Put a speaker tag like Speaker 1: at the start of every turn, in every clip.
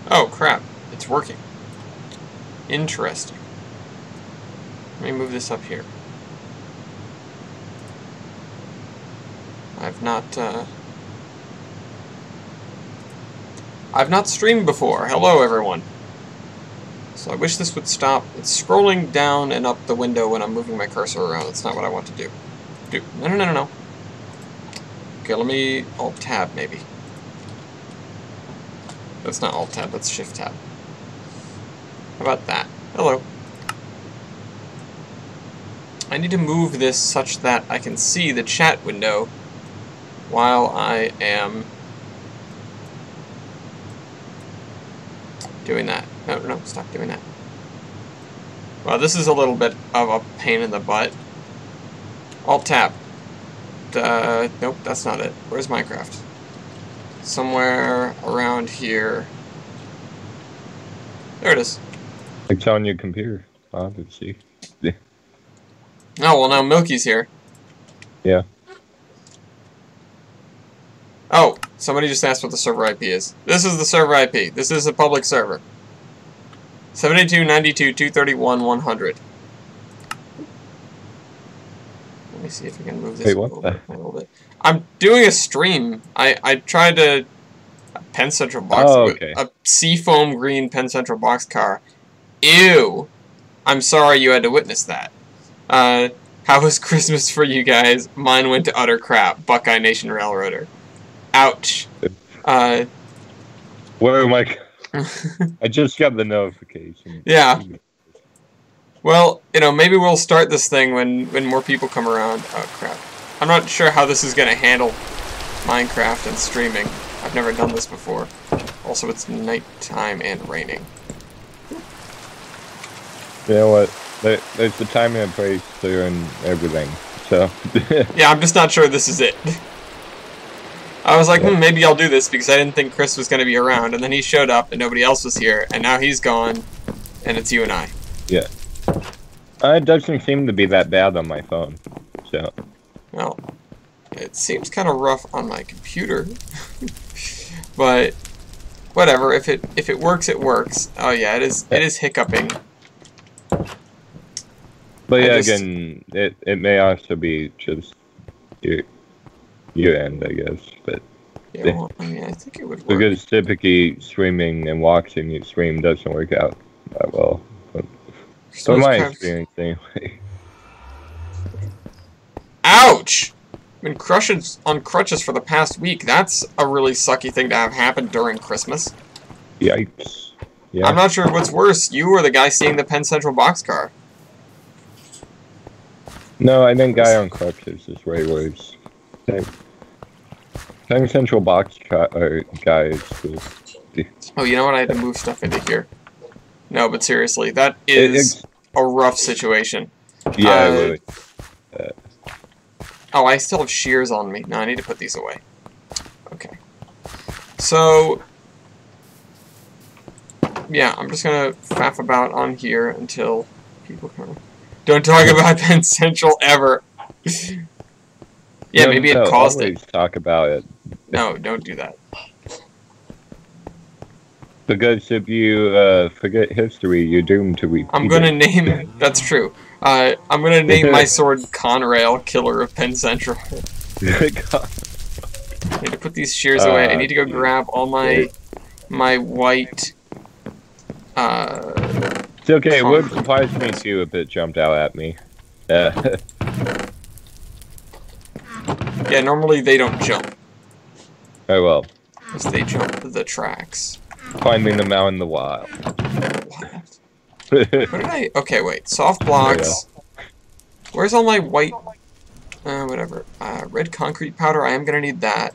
Speaker 1: Oh, crap. It's working. Interesting. Let me move this up here. I've not streamed before. Hello, everyone. So I wish this would stop. It's scrolling down and up the window when I'm moving my cursor around. That's not what I want to do. No. Okay, let me Alt-Tab, maybe. That's not Alt-Tab, that's Shift-Tab. How about that? Hello. I need to move this such that I can see the chat window while I am doing that. No, stop doing that. Well, this is a little bit of a pain in the butt. Alt-Tab. Nope, that's not it. Where's Minecraft? Somewhere around here. There it is.
Speaker 2: It's on your computer, obviously.
Speaker 1: Oh, well, now Milky's here.
Speaker 2: Yeah.
Speaker 1: Oh, somebody just asked what the server IP is. This is the server IP. This is a public server. 782.92.231.100. Let me see if we can move this a little bit. I'm doing a stream. I tried to... A Penn Central box...
Speaker 2: Oh, okay.
Speaker 1: A seafoam green Penn Central boxcar. Ew! I'm sorry you had to witness that. How was Christmas for you guys? Mine went to utter crap. Buckeye Nation Railroader. Ouch.
Speaker 2: Where am I? I just got the notification.
Speaker 1: Yeah. Well, you know, maybe we'll start this thing when more people come around. Oh, crap. I'm not sure how this is going to handle Minecraft and streaming. I've never done this before. Also, it's nighttime and raining.
Speaker 2: You know what? There's the time and place there and everything. So.
Speaker 1: Yeah, I'm just not sure this is it. I was like, maybe I'll do this because I didn't think Chris was going to be around. And then he showed up and nobody else was here. And now he's gone. And it's you and I.
Speaker 2: Yeah. It doesn't seem to be that bad on my phone. So.
Speaker 1: Well, it seems kind of rough on my computer. But whatever. If it works, it works. Oh yeah, it is hiccuping.
Speaker 2: But yeah, again, it may also be just your end, I guess. But
Speaker 1: yeah, well, I mean, I think it would work.
Speaker 2: Because typically streaming and watching your stream doesn't work out that well. From my experience, anyway.
Speaker 1: Ouch! I've been on crutches for the past week. That's a really sucky thing to have happen during Christmas.
Speaker 2: Yikes. Yeah.
Speaker 1: I'm not sure what's worse, you or the guy seeing the Penn Central boxcar.
Speaker 2: No, I think guy on crutches is way worse. Penn Central boxcar guy is cool.
Speaker 1: Oh, you know what? I had to move stuff into here. No, but seriously, that is a rough situation.
Speaker 2: Yeah, really.
Speaker 1: Oh, I still have shears on me. No, I need to put these away. Okay. So, yeah, I'm just gonna faff about on here until people come. Don't talk about Penn Central ever. Yeah, no, maybe it caused it.
Speaker 2: Talk about it.
Speaker 1: No, don't do that.
Speaker 2: Because if you forget history, you're doomed to repeat.
Speaker 1: I'm gonna name. That's true. I'm gonna name my sword Conrail, Killer of Penn Central. I need to put these shears away. I need to go grab all my white.
Speaker 2: It's okay. It would surprise me too if it jumped out at me.
Speaker 1: Yeah, normally they don't jump.
Speaker 2: Oh well.
Speaker 1: Because they jump the tracks.
Speaker 2: Finding them out in the wild.
Speaker 1: What? What did I... Okay, wait. Soft blocks. Where's all my white... whatever. Red concrete powder. I am going to need that.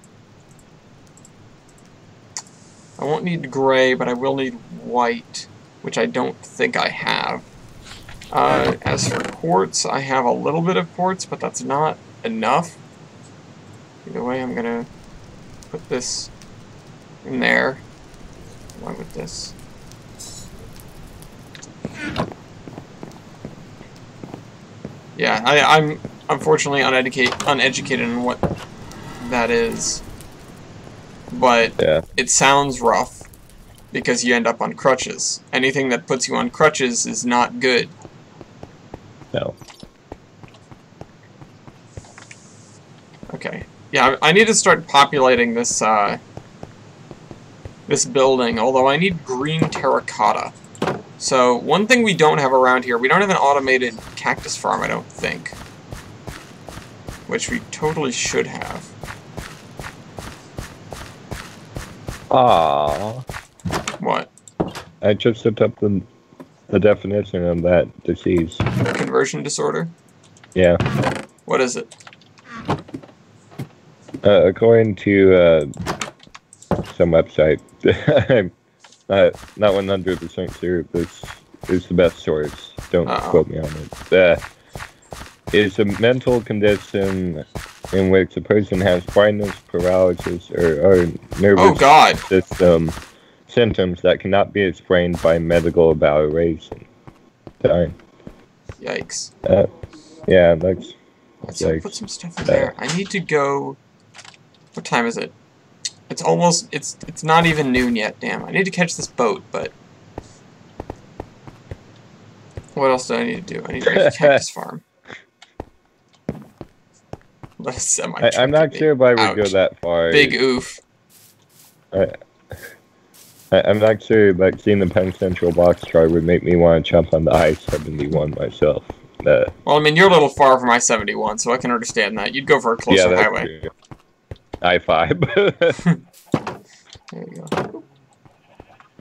Speaker 1: I won't need gray, but I will need white, which I don't think I have. As for quartz, I have a little bit of quartz, but that's not enough. Either way, I'm going to put this in there. Why would this? Yeah, I'm unfortunately uneducated in what that is. But
Speaker 2: yeah.
Speaker 1: It sounds rough. because you end up on crutches. Anything that puts you on crutches is not good.
Speaker 2: No.
Speaker 1: Okay. Yeah, I need to start populating this, this building, although I need green terracotta. So, one thing we don't have around here, we don't have an automated cactus farm, I don't think. Which we totally should have.
Speaker 2: Aww.
Speaker 1: What?
Speaker 2: I just looked up the definition of that disease.
Speaker 1: Conversion disorder?
Speaker 2: Yeah.
Speaker 1: What is it?
Speaker 2: According to some website, I'm not 100% sure this is the best source. Don't quote me on it. It's a mental condition in which a person has blindness, paralysis, or nervous system symptoms that cannot be explained by medical evaluation. Darn.
Speaker 1: Yikes.
Speaker 2: Yeah, that's...
Speaker 1: Let's put some stuff in there. I need to go... What time is it? It's almost... It's not even noon yet, damn. I need to catch this boat, but... What else do I need to do? I need to make a cactus farm.
Speaker 2: I'm not sure if I would go that far.
Speaker 1: Big oof.
Speaker 2: I'm not sure, like, seeing the Penn Central boxcar would make me want to jump on the I-71 myself.
Speaker 1: Well, I mean, you're a little far from I-71, so I can understand that. You'd go for a closer highway.
Speaker 2: True. I-5.
Speaker 1: There you go.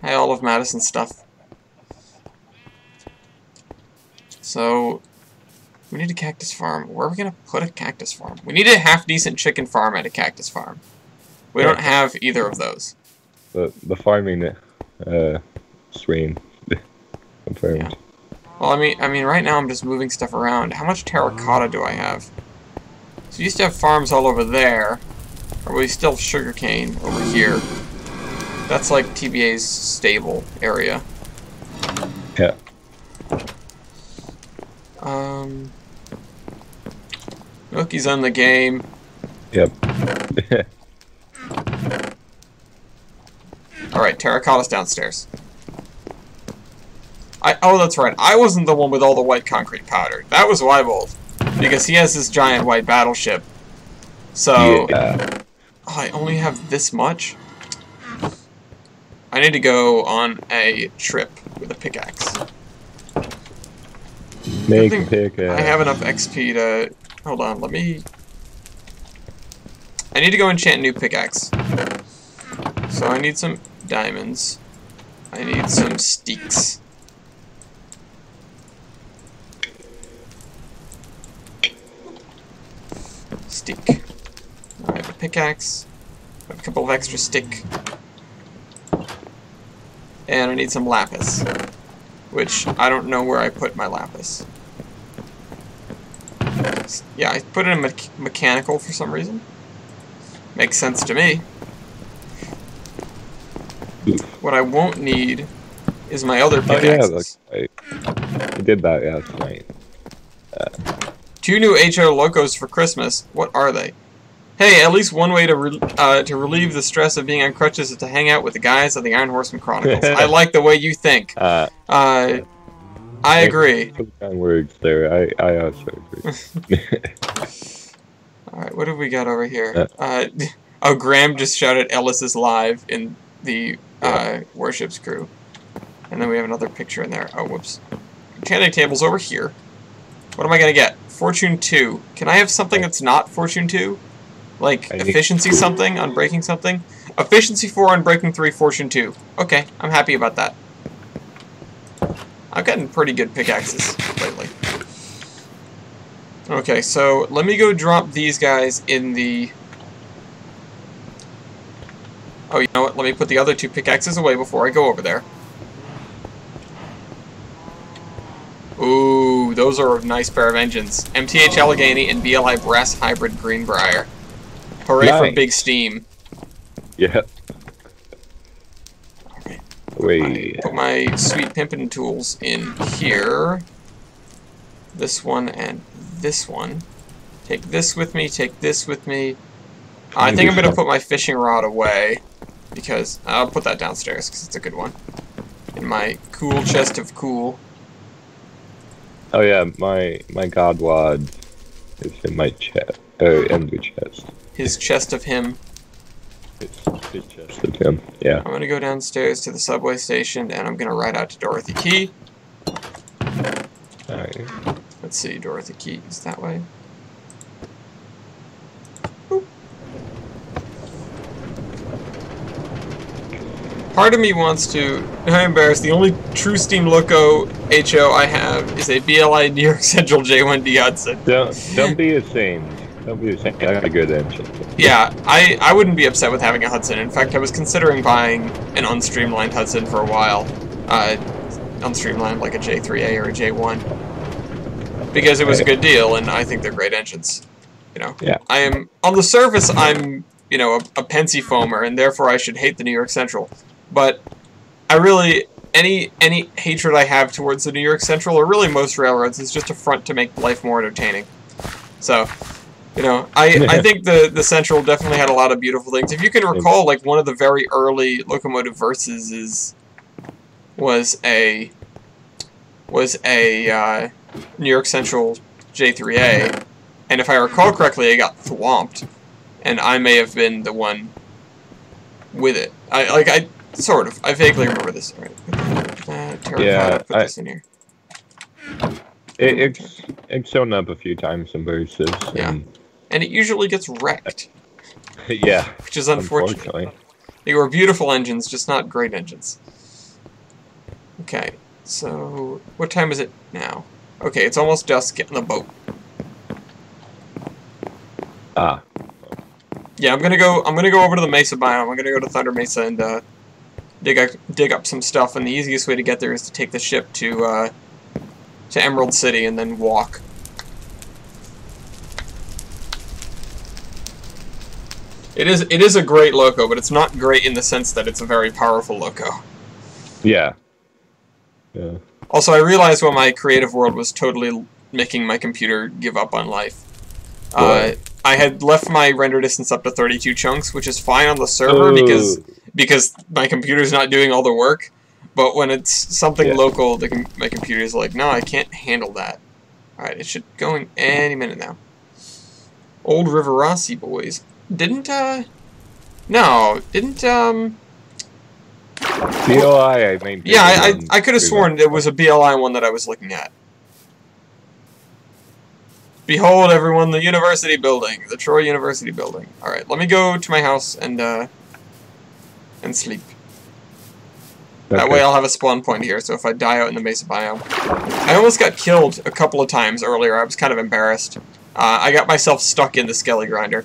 Speaker 1: Hey, all of Madison stuff. So, we need a cactus farm. Where are we going to put a cactus farm? We need a half-decent chicken farm and a cactus farm. We don't have either of those.
Speaker 2: The farming stream confirmed.
Speaker 1: Yeah. Well, I mean, right now I'm just moving stuff around. How much terracotta do I have? So we used to have farms all over there. Or we still have sugarcane over here. That's like TBA's stable area.
Speaker 2: Yeah.
Speaker 1: Milky's on the game.
Speaker 2: Yep.
Speaker 1: Alright, terracotta's downstairs. Oh, that's right. I wasn't the one with all the white concrete powder. That was Wybold. Because he has this giant white battleship. So...
Speaker 2: Yeah.
Speaker 1: Oh, I only have this much? I need to go on a trip with a pickaxe.
Speaker 2: Make a pickaxe.
Speaker 1: I have enough XP to... Hold on, let me... I need to go enchant a new pickaxe. So I need some diamonds. I need some steaks. Stick. I have a pickaxe. I have a couple of extra stick. And I need some lapis. Which, I don't know where I put my lapis. Yeah, I put it in mechanical for some reason. Makes sense to me. What I won't need is my other pickaxes.
Speaker 2: Oh, yeah, I did that last night.
Speaker 1: 2 new HO Locos for Christmas. What are they? Hey, at least one way to relieve the stress of being on crutches is to hang out with the guys of the Iron Horseman Chronicles. I like the way you think. I agree.
Speaker 2: Some kind words there. I also agree.
Speaker 1: Alright, what have we got over here? Oh, Graham just shouted Ellis is live in the Warships crew. And then we have another picture in there. Oh, whoops. Enchanting table's over here. What am I going to get? Fortune 2. Can I have something that's not Fortune 2? Like, efficiency something on breaking something? Efficiency 4 on breaking 3, Fortune 2. Okay, I'm happy about that. I've gotten pretty good pickaxes lately. Okay, so let me go drop these guys in the... Oh, you know what? Let me put the other 2 pickaxes away before I go over there. Ooh, those are a nice pair of engines. MTH Allegheny and BLI Brass Hybrid Greenbrier. Hooray for big steam.
Speaker 2: Yeah.
Speaker 1: Alright. Put my sweet pimpin' tools in here. This one and this one. Take this with me, take this with me. I think I'm going to put my fishing rod away. because I'll put that downstairs because it's a good one. In my cool chest of cool.
Speaker 2: Oh yeah, my godwad is in my chest, in the chest.
Speaker 1: His chest of him.
Speaker 2: His chest of him. Yeah.
Speaker 1: I'm gonna go downstairs to the subway station, and I'm gonna ride out to Dorothy Key.
Speaker 2: Alright.
Speaker 1: Let's see, Dorothy Key is that way. Part of me wants to. I'm embarrassed. The only true Steam Loco HO I have is a BLI New York Central J1D Hudson.
Speaker 2: Don't be ashamed. Don't be ashamed. I got a good engine.
Speaker 1: Yeah, I wouldn't be upset with having a Hudson. In fact, I was considering buying an unstreamlined Hudson for a while. Unstreamlined like a J3A or a J1. Because it was a good deal, and I think they're great engines. You know.
Speaker 2: Yeah.
Speaker 1: I am on the surface. I'm a Pensy foamer, and therefore I should hate the New York Central. But I really, any hatred I have towards the New York Central, or really most railroads, is just a front to make life more entertaining. So, I think the Central definitely had a lot of beautiful things. If you can recall, like, one of the very early locomotive verses was a New York Central J3A, and if I recall correctly, it got thwomped, and I may have been the one with it. I vaguely remember this. All right.
Speaker 2: Yeah,
Speaker 1: put this in here.
Speaker 2: It's shown up a few times in verses.
Speaker 1: Yeah. And it usually gets wrecked.
Speaker 2: Yeah.
Speaker 1: Which is unfortunate. They were beautiful engines, just not great engines. Okay, so what time is it now? Okay, it's almost dusk. Get in the boat.
Speaker 2: Ah.
Speaker 1: Yeah, I'm gonna go over to the Mesa biome. I'm gonna go to Thunder Mesa and dig up some stuff. And the easiest way to get there is to take the ship to Emerald City and then walk. It is a great loco, but it's not great in the sense that it's a very powerful loco.
Speaker 2: Yeah. Yeah.
Speaker 1: Also, I realized when my creative world was totally making my computer give up on life. I had left my render distance up to 32 chunks, which is fine on the server because my computer's not doing all the work. But when it's something local, my computer's like, no, I can't handle that. Alright, it should go in any minute now. Old River Rossi boys. BLI,
Speaker 2: I mean.
Speaker 1: Yeah, I could have sworn it was a BLI one that I was looking at. Behold, everyone, the university building. The Troy University building. Alright, let me go to my house and sleep. Okay. That way I'll have a spawn point here, so if I die out in the Mesa biome. I almost got killed a couple of times earlier. I was kind of embarrassed. I got myself stuck in the Skelly Grinder.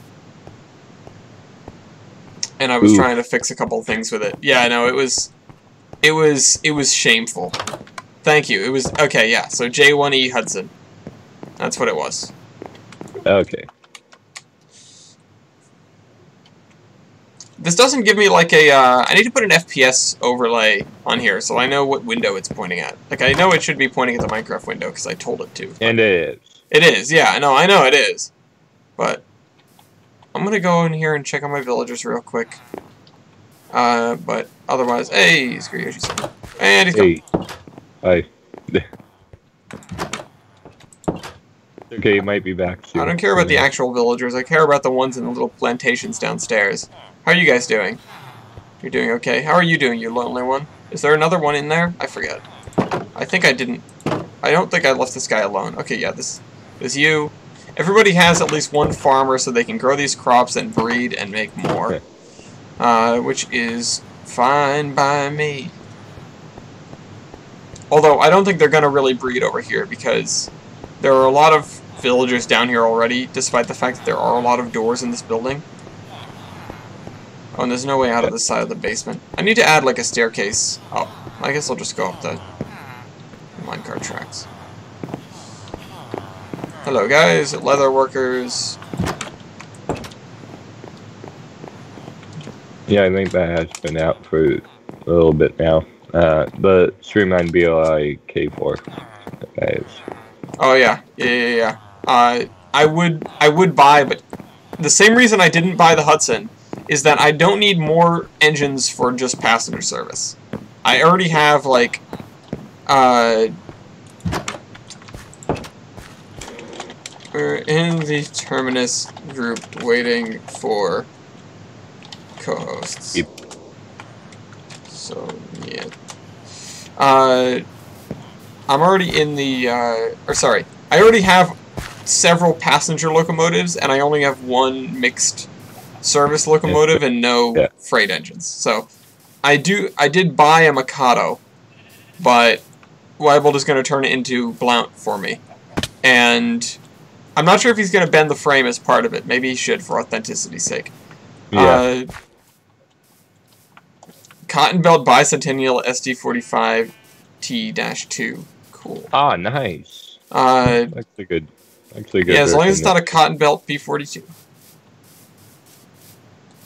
Speaker 1: And I was trying to fix a couple of things with it. Yeah, no, it was shameful. Thank you. It was, okay, yeah, so J1E Hudson. That's what it was.
Speaker 2: Okay.
Speaker 1: This doesn't give me like a, I need to put an FPS overlay on here so I know what window it's pointing at. Like, I know it should be pointing at the Minecraft window because I told it to.
Speaker 2: And it is.
Speaker 1: It is, yeah, I know it is. But I'm gonna go in here and check on my villagers real quick. But otherwise, hey, screw you, and he's gone.
Speaker 2: Hi. Okay, you might be back soon.
Speaker 1: I don't care about the actual villagers. I care about the ones in the little plantations downstairs. How are you guys doing? You're doing okay. How are you doing, you lonely one? Is there another one in there? I forget. I think I didn't. I don't think I left this guy alone. Okay, yeah, this is you. Everybody has at least one farmer so they can grow these crops and breed and make more. Which is fine by me. Although, I don't think they're going to really breed over here because there are a lot of villagers down here already, despite the fact that there are a lot of doors in this building. Oh, and there's no way out of this side of the basement. I need to add, like, a staircase. Oh, I guess I'll just go up the minecart tracks. Hello, guys. Leather workers.
Speaker 2: Yeah, I think that has been out for a little bit now. The Streamline BLI K4. That is.
Speaker 1: Oh yeah. I would buy, but the same reason I didn't buy the Hudson is that I don't need more engines for just passenger service. I already have, like, we're in the Terminus group waiting for co-hosts.
Speaker 2: Yep.
Speaker 1: So, yeah. I'm already in the, I already have several passenger locomotives, and I only have one mixed service locomotive and no freight engines. So, I did buy a Mikado, but Weibold is going to turn it into Blount for me. And I'm not sure if he's going to bend the frame as part of it. Maybe he should for authenticity's sake.
Speaker 2: Yeah.
Speaker 1: Cotton Belt Bicentennial SD45T-2. Cool.
Speaker 2: Ah, nice. That's a good.
Speaker 1: Yeah, as long as it's not a Cotton Belt P42.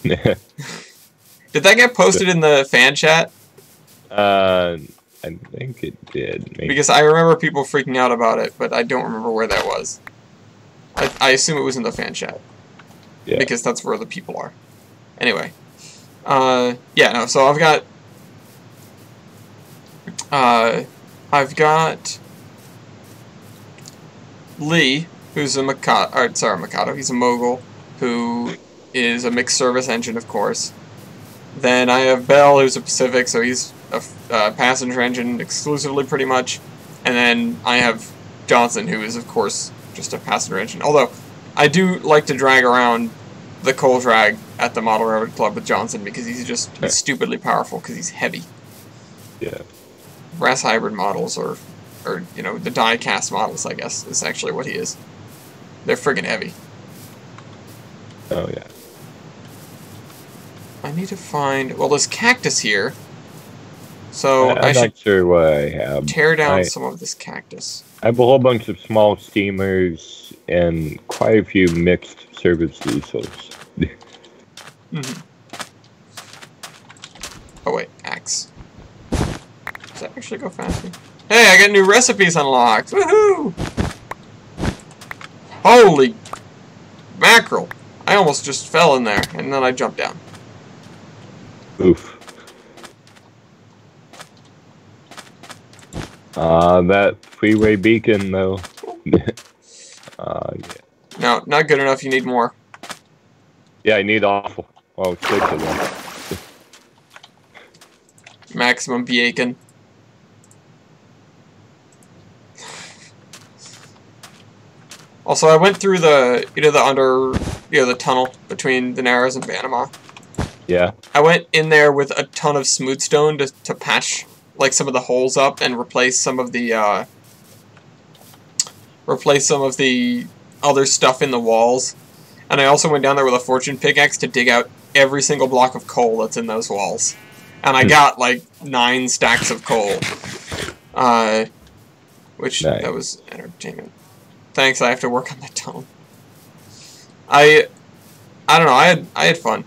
Speaker 1: Did that get posted in the fan chat?
Speaker 2: I think it did. Maybe.
Speaker 1: Because I remember people freaking out about it, but I don't remember where that was. I assume it was in the fan chat.
Speaker 2: Yeah.
Speaker 1: Because that's where the people are. Anyway. Yeah, no, so I've got Lee, who's a Mikado, he's a Mogul, who is a mixed service engine, of course. Then I have Bell, who's a Pacific, so he's a passenger engine exclusively, pretty much. And then I have Johnson, who is, of course, just a passenger engine. Although, I do like to drag around the coal drag at the Model Railroad Club with Johnson, because he's just stupidly powerful, because he's heavy.
Speaker 2: Yeah.
Speaker 1: Brass hybrid models, or you know, the die-cast models, I guess, is actually what he is. They're friggin' heavy.
Speaker 2: Oh, yeah.
Speaker 1: I need to find... Well, there's cactus here. So
Speaker 2: I'm not sure what I have.
Speaker 1: Tear down some of this cactus.
Speaker 2: I have a whole bunch of small steamers and quite a few mixed service diesels.
Speaker 1: Mm-hmm. Oh, wait. Axe. Does that actually go faster? Hey, I got new recipes unlocked! Woohoo! Holy mackerel! I almost just fell in there, and then I jumped down.
Speaker 2: Oof. That freeway beacon, though. Yeah.
Speaker 1: No, not good enough. You need more.
Speaker 2: Yeah, I need awful. Well, 6 of them.
Speaker 1: Maximum beacon. Also, I went through the, the tunnel between the Narrows and Panama.
Speaker 2: Yeah.
Speaker 1: I went in there with a ton of smooth stone to patch, like, some of the holes up and replace some of the other stuff in the walls. And I also went down there with a fortune pickaxe to dig out every single block of coal that's in those walls. And I got, like, 9 stacks of coal. Which,
Speaker 2: nice.
Speaker 1: That was entertainment. Thanks, I have to work on that tunnel. I don't know, I had fun.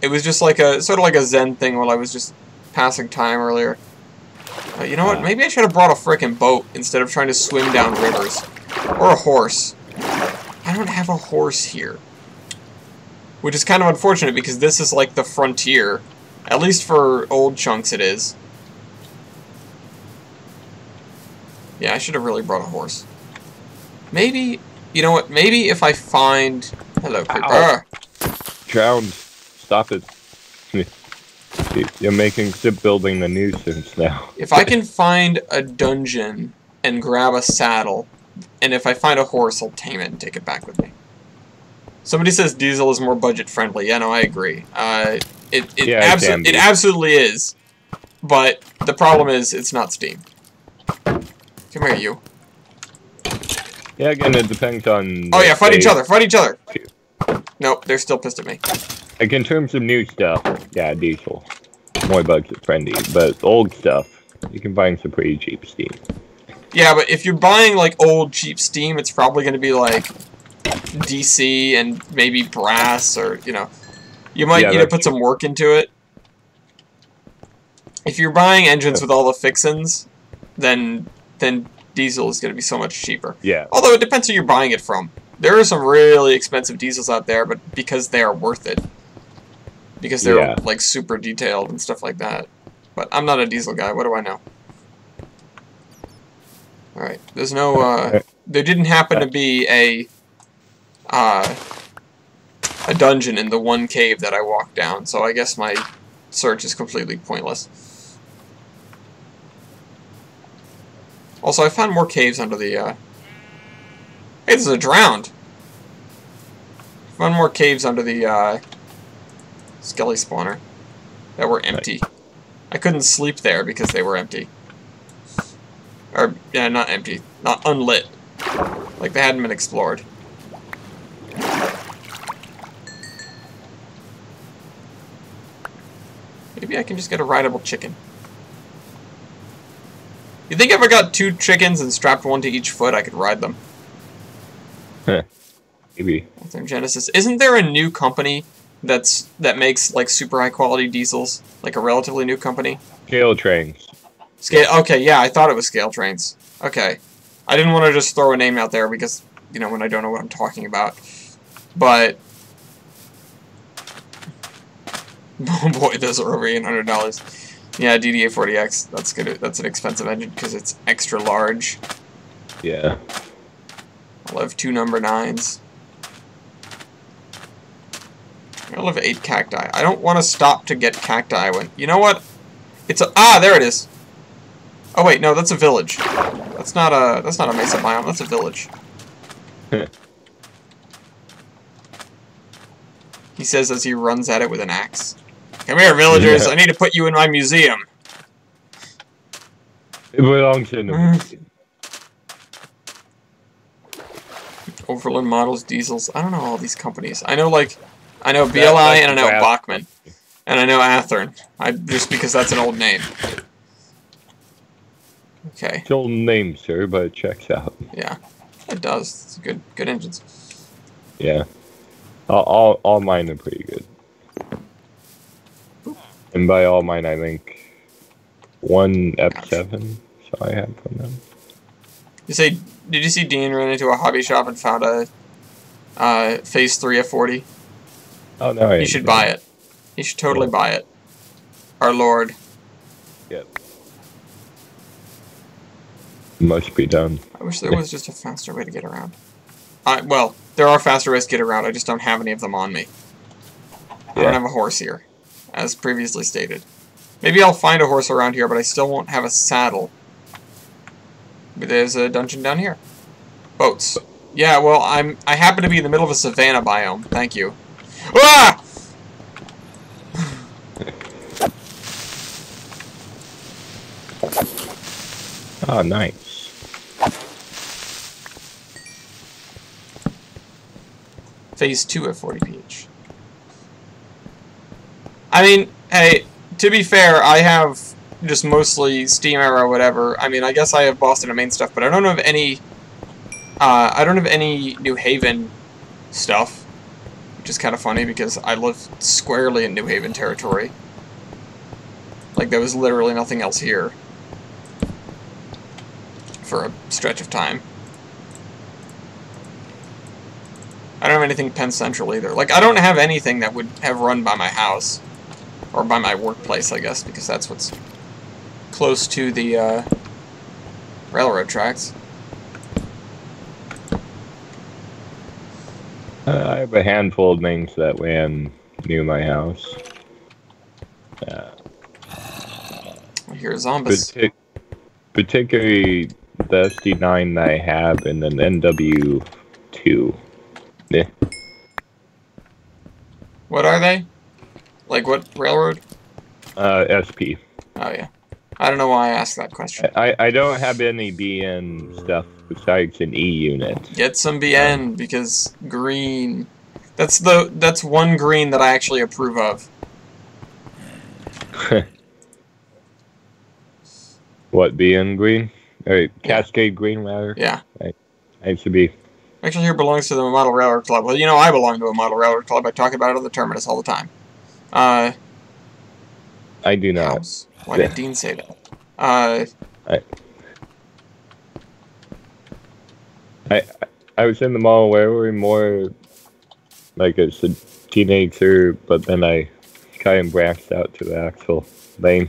Speaker 1: It was just like sort of like a Zen thing while I was just passing time earlier. You know what, maybe I should have brought a frickin' boat instead of trying to swim down rivers. Or a horse. I don't have a horse here. Which is kind of unfortunate because this is like the frontier. At least for old chunks it is. Yeah, I should have really brought a horse. Maybe, you know what, maybe if I find... Hello, creeper.
Speaker 2: Drowned. Stop it. You're making shipbuilding a nuisance now.
Speaker 1: If I can find a dungeon and grab a saddle, and if I find a horse, I'll tame it and take it back with me. Somebody says diesel is more budget-friendly. Yeah, no, I agree. It absolutely is. But the problem is, it's not Steam. Come here, you.
Speaker 2: Yeah, again, it depends on...
Speaker 1: Oh yeah, fight each other, fight each other! Nope, they're still pissed at me.
Speaker 2: Like, in terms of new stuff, yeah, diesel. More budget-friendly. But old stuff, you can find some pretty cheap Steam.
Speaker 1: Yeah, but if you're buying, like, old, cheap Steam, it's probably going to be, like, DC and maybe brass, or, you know... You might need to put some work into it. If you're buying engines with all the fixins, then diesel is going to be so much cheaper.
Speaker 2: Yeah.
Speaker 1: Although it depends who you're buying it from. There are some really expensive diesels out there, but because they are worth it. Because they're, like, super detailed and stuff like that. But I'm not a diesel guy, what do I know? Alright, there's no, there didn't happen to be a dungeon in the one cave that I walked down, so I guess my search is completely pointless. Also, I found more caves under the, Hey, this is a drowned! Found more caves under the, Skelly spawner that were empty. I couldn't sleep there because they were empty. Or, yeah, not empty. Not unlit. Like they hadn't been explored. Maybe I can just get a rideable chicken. You think if I got 2 chickens and strapped one to each foot, I could ride them?
Speaker 2: Maybe.
Speaker 1: Genesis. Isn't there a new company that makes like super high quality diesels? Like a relatively new company?
Speaker 2: Scale Trains.
Speaker 1: Okay, yeah, I thought it was Scale Trains. Okay. I didn't want to just throw a name out there because, you know, when I don't know what I'm talking about. But... oh boy, those are over $800. Yeah, DDA40X, that's good. That's an expensive engine because it's extra large.
Speaker 2: Yeah.
Speaker 1: I'll have 2 number 9s. I'll have 8 cacti. I don't want to stop to get cacti when... You know what? It's a... Ah, there it is! Oh wait, no, that's a village. That's not a mesa biome, that's a village. He says as he runs at it with an axe. Come here, villagers, I need to put you in my museum.
Speaker 2: It belongs in the museum.
Speaker 1: Overland Models, Diesels. I don't know all these companies. I know BLI and I know Bachmann. And I know Athern. Just because that's an old name. Okay.
Speaker 2: It's an old name, sir, but it checks out.
Speaker 1: Yeah. It does. It's good engines.
Speaker 2: Yeah. All mine are pretty good. And by all mine I think 1 F7, so I have from them.
Speaker 1: Did you see Dean run into a hobby shop and found a Phase 3 F40?
Speaker 2: Oh no,
Speaker 1: You should buy it. You should totally buy it. Our lord.
Speaker 2: Yep. Must be done.
Speaker 1: I wish there was just a faster way to get around. Well, there are faster ways to get around, I just don't have any of them on me. I don't have a horse here, as previously stated. Maybe I'll find a horse around here, but I still won't have a saddle. But there's a dungeon down here. Boats. Yeah, well, I happen to be in the middle of a savanna biome. Thank you. Ah!
Speaker 2: Oh, nice.
Speaker 1: Phase 2 at 40ph. I mean, hey, to be fair, I have just mostly Steam era, whatever. I mean, I guess I have Boston and Maine stuff, but I don't have any. I don't have any New Haven stuff, which is kind of funny because I live squarely in New Haven territory. Like there was literally nothing else here for a stretch of time. I don't have anything Penn Central either. Like, I don't have anything that would have run by my house. Or by my workplace, I guess, because that's what's close to the, railroad tracks.
Speaker 2: I have a handful of things that ran near my house.
Speaker 1: Here's zombies.
Speaker 2: Particularly the SD9 that I have, and then NW2. Yeah.
Speaker 1: What are they? Like what railroad?
Speaker 2: SP.
Speaker 1: Oh yeah. I don't know why I asked that question.
Speaker 2: I don't have any BN stuff besides an E unit.
Speaker 1: Get some BN because green. That's one green that I actually approve of.
Speaker 2: What, BN green? Or Cascade green rather?
Speaker 1: Yeah.
Speaker 2: I should be.
Speaker 1: Actually, here belongs to the Model Railroad Club. Well, you know I belong to a Model Railroad Club. I talk about it on the Terminus all the time.
Speaker 2: I do not.
Speaker 1: House. Why did Dean say that?
Speaker 2: I was in the mall where we were more like as a teenager, but then I kind of branched out to the actual lane.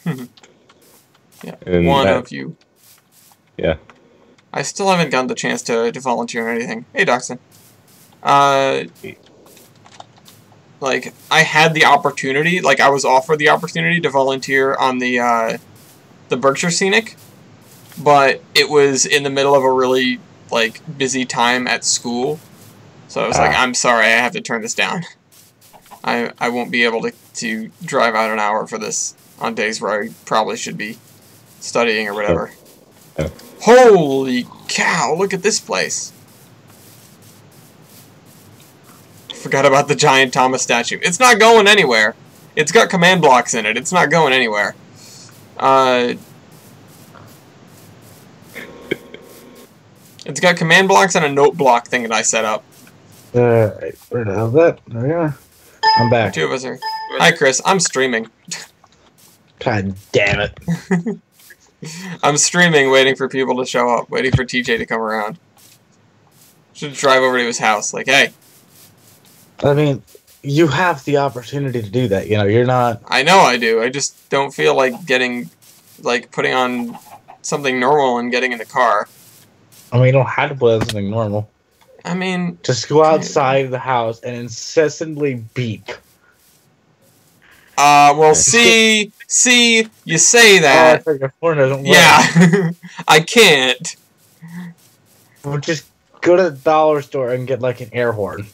Speaker 1: Yeah,
Speaker 2: And
Speaker 1: one of you.
Speaker 2: Yeah.
Speaker 1: I still haven't gotten the chance to volunteer or anything. Hey, Doxson. Like, I had the opportunity, like, I was offered the opportunity to volunteer on the Berkshire Scenic, but it was in the middle of a really, like, busy time at school, so I was like, I'm sorry, I have to turn this down. I won't be able to drive out an hour for this on days where I probably should be studying or whatever.
Speaker 2: Oh.
Speaker 1: Holy cow, look at this place. Forgot about the giant Thomas statue. It's not going anywhere. It's got command blocks in it. It's not going anywhere. It's got command blocks and a note block thing that I set up.
Speaker 3: Where the hell's that? There we are. I'm back.
Speaker 1: Two of us are. Hi, Chris. I'm streaming.
Speaker 3: God damn it.
Speaker 1: I'm streaming, waiting for people to show up, waiting for TJ to come around. Should drive over to his house, like, hey.
Speaker 3: I mean, you have the opportunity to do that, you know, you're not...
Speaker 1: I know I do, I just don't feel like getting, like, putting on something normal and getting in the car.
Speaker 3: I mean, you don't have to put on something normal.
Speaker 1: I mean...
Speaker 3: Just go outside of the house and incessantly beep.
Speaker 1: Well, see, you say that.
Speaker 3: Oh, your horn doesn't work.
Speaker 1: Yeah, I can't.
Speaker 3: Well, just go to the dollar store and get, like, an air horn.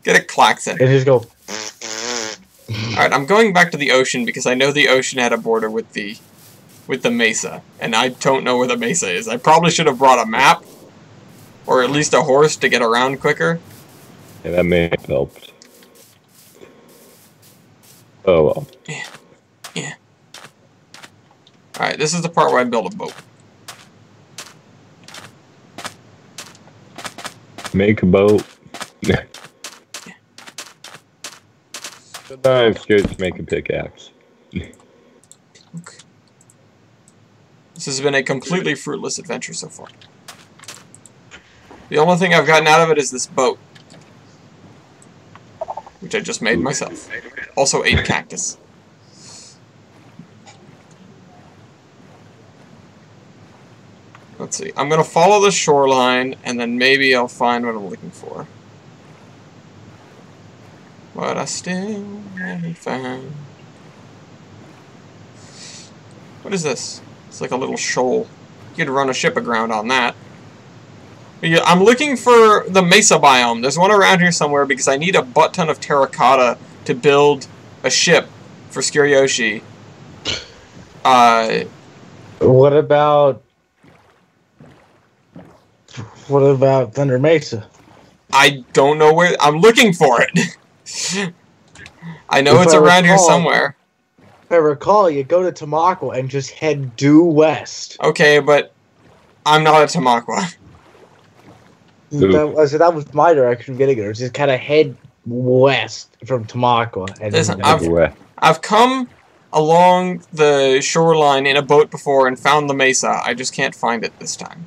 Speaker 1: Get a klaxon.
Speaker 3: And just go...
Speaker 1: Alright, I'm going back to the ocean because I know the ocean had a border with the mesa. And I don't know where the mesa is. I probably should have brought a map. Or at least a horse to get around quicker.
Speaker 2: Yeah, that may have helped. Oh well.
Speaker 1: Yeah. Alright, this is the part where I build a boat.
Speaker 2: Make a boat. Sometimes just make a pickaxe.
Speaker 1: Okay. This has been a completely fruitless adventure so far. The only thing I've gotten out of it is this boat. Which I just made myself. Also ate cactus. Let's see. I'm going to follow the shoreline, and then maybe I'll find what I'm looking for. But I still haven't found... What is this? It's like a little shoal. You could run a ship aground on that. Yeah, I'm looking for the mesa biome. There's one around here somewhere because I need a butt ton of terracotta to build a ship for Skiryoshi.
Speaker 3: What about Thunder Mesa?
Speaker 1: I don't know where... I'm looking for it. I know it's around here somewhere.
Speaker 3: If I recall, you go to Tamaqua and just head due west.
Speaker 1: Okay, but I'm not at Tamaqua.
Speaker 3: That was my direction of getting there. Just kind of head west from Tamaqua. And
Speaker 1: listen, I've come along the shoreline in a boat before and found the mesa. I just can't find it this time.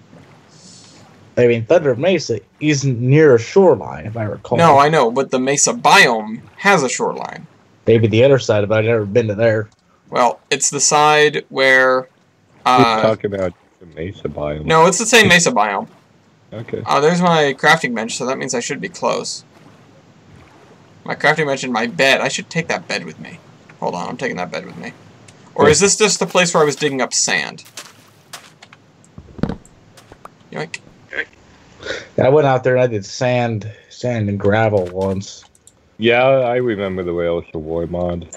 Speaker 3: I mean, Thunder Mesa isn't near a shoreline, if I recall.
Speaker 1: No, I know, but the mesa biome has a shoreline.
Speaker 3: Maybe the other side of it. I've never been to there.
Speaker 1: Well, it's the side where...
Speaker 2: You're talking about the mesa biome.
Speaker 1: No, it's the same mesa biome.
Speaker 2: Okay.
Speaker 1: There's my crafting bench, so that means I should be close. My crafting bench and my bed. I should take that bed with me. Hold on, I'm taking that bed with me. Or is this just the place where I was digging up sand? Yoink.
Speaker 3: I went out there and I did sand and gravel once.
Speaker 2: Yeah, I remember the Whales of War mod.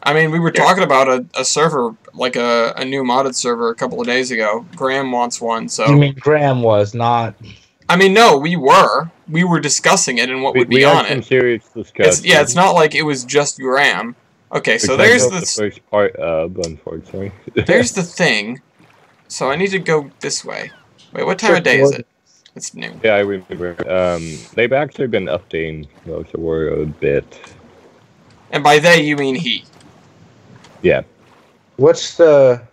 Speaker 1: I mean, we were talking about a server, like a new modded server a couple of days ago. Graham wants one, so...
Speaker 3: You mean Graham was, not...
Speaker 1: I mean, no, we were. We were discussing it and what would be on it.
Speaker 2: We had some serious discussion.
Speaker 1: Yeah, it's not like it was just Graham. Okay, so there's the
Speaker 2: first part of, unfortunately.
Speaker 1: There's the thing. So I need to go this way. Wait, what time of day is it? It's noon.
Speaker 2: Yeah, I remember. They've actually been updating Whales of War a bit.
Speaker 1: And by they, you mean he.
Speaker 2: Yeah.
Speaker 3: What's the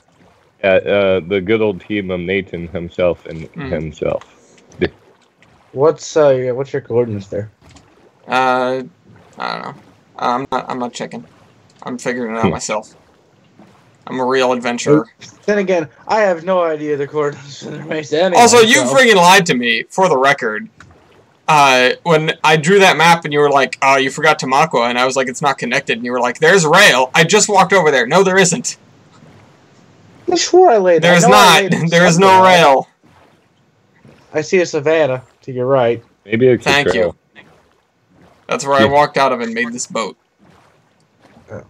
Speaker 2: the good old team of Nathan himself and himself.
Speaker 3: What's your coordinates there?
Speaker 1: I don't know. I'm not checking. I'm figuring it out myself. I'm a real adventurer.
Speaker 3: Then again, I have no idea the coordinates of the race anyway.
Speaker 1: Also, you friggin' lied to me, for the record. When I drew that map and you were like, oh, you forgot Tamaqua, and I was like, it's not connected, and you were like, there's rail. I just walked over there. No, there isn't.
Speaker 3: I swore I laid
Speaker 1: There's not. There is no rail.
Speaker 3: I see a savannah to your right.
Speaker 2: Maybe it's
Speaker 1: Thank you. That's where I walked out of and made this boat.
Speaker 3: Oh.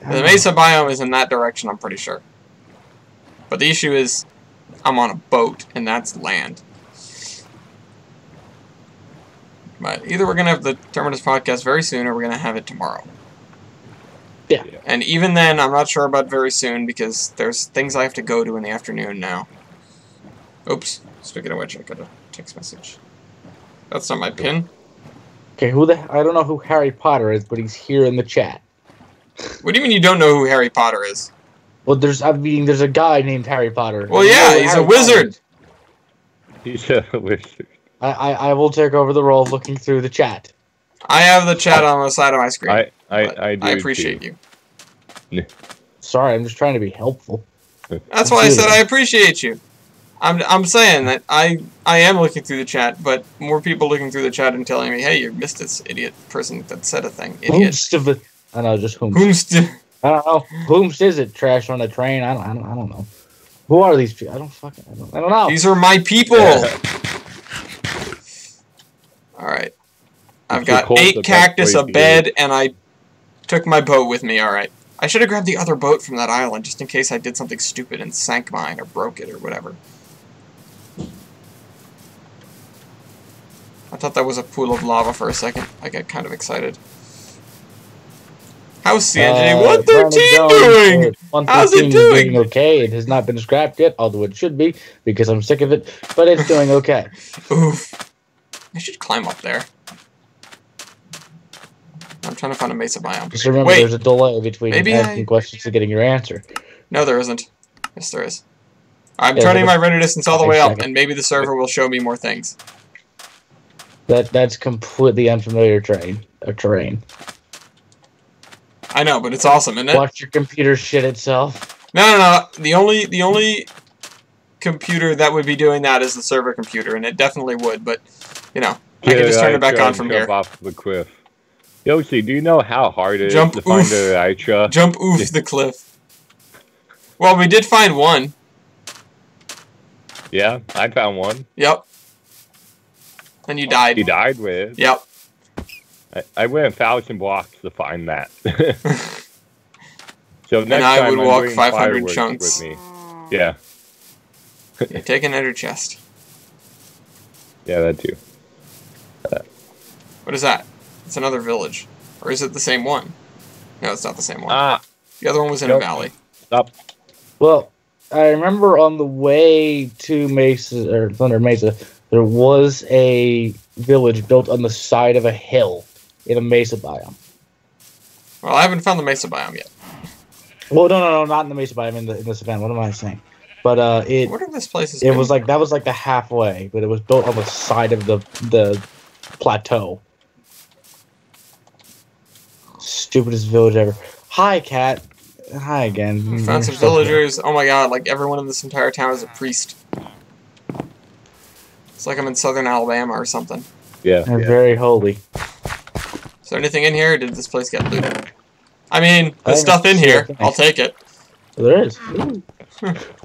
Speaker 1: The Mesa biome is in that direction, I'm pretty sure. But the issue is, I'm on a boat, and that's land. But either we're going to have the Terminus podcast very soon, or we're going to have it tomorrow.
Speaker 3: Yeah.
Speaker 1: And even then, I'm not sure about very soon, because there's things I have to go to in the afternoon now. Oops. Speaking of which, I got a text message. That's not my pin.
Speaker 3: Okay, I don't know who Harry Potter is, but he's here in the chat.
Speaker 1: What do you mean you don't know who Harry Potter is?
Speaker 3: Well, there's a guy named Harry Potter.
Speaker 1: Well, yeah, he's a wizard.
Speaker 2: He's a wizard.
Speaker 3: I will take over the role of looking through the chat.
Speaker 1: I have the chat on the side of my screen.
Speaker 2: I
Speaker 1: appreciate you.
Speaker 3: Sorry, I'm just trying to be helpful.
Speaker 1: That's why I said I appreciate you. I'm saying that I am looking through the chat, but more people looking through the chat and telling me, hey, you missed this idiot person that said a thing. Idiot.
Speaker 3: I know, just whomst.
Speaker 1: Whomst.
Speaker 3: I don't know. Whomst is it? Trash on a train? I don't know. Who are these people? I don't know.
Speaker 1: These are my people. Alright. I've got 8 cactus, a bed, and I took my boat with me, alright. I should have grabbed the other boat from that island, just in case I did something stupid and sank mine, or broke it, or whatever. I thought that was a pool of lava for a second. I got kind of excited. How's CNJ 113 doing? How's it doing?
Speaker 3: Okay, it has not been scrapped yet, although it should be, because I'm sick of it, but it's doing okay.
Speaker 1: Oof. I should climb up there. I'm trying to find a mesa biome.
Speaker 3: Just remember, there's a delay between asking questions and getting your answer.
Speaker 1: No, there isn't. Yes, there is. I'm turning my render distance all the way up, and maybe the server will show me more things.
Speaker 3: That's completely unfamiliar terrain.
Speaker 1: I know, but it's awesome, isn't it?
Speaker 3: Watch your computer shit itself.
Speaker 1: No. The only computer that would be doing that is the server computer, and it definitely would. But you know, I can just turn it back on from here.
Speaker 2: Off the cliff. Yoshi, do you know how hard it is to find a Elytra?
Speaker 1: Jump oof the cliff. Well, we did find one.
Speaker 2: Yeah, I found one.
Speaker 1: Yep. And you died.
Speaker 2: You died with it.
Speaker 1: Yep.
Speaker 2: I went 1,000 blocks to find that. So next
Speaker 1: and I
Speaker 2: time
Speaker 1: would walk 500 chunks.
Speaker 2: With me. Yeah.
Speaker 1: Yeah, take an ender chest.
Speaker 2: Yeah, that too.
Speaker 1: What is that? It's another village. Or is it the same one? No, it's not the same one.
Speaker 2: Ah.
Speaker 1: The other one was in a valley.
Speaker 2: Stop.
Speaker 3: Well, I remember on the way to Mesa, or Thunder Mesa, there was a village built on the side of a hill in a mesa biome.
Speaker 1: Well, I haven't found the mesa biome yet.
Speaker 3: Well, no, not in the mesa biome, in the savannah. What am I saying? But
Speaker 1: I wonder if this place is.
Speaker 3: It was like that was like the halfway, but it was built on the side of the plateau. Stupidest village ever. Hi, cat. Hi again.
Speaker 1: Found some villagers. Oh my god! Like everyone in this entire town is a priest. It's like I'm in southern Alabama or something.
Speaker 2: Yeah.
Speaker 3: They're very holy.
Speaker 1: Is there anything in here, or did this place get looted? I mean, there's stuff in here. I'll take it.
Speaker 3: There is.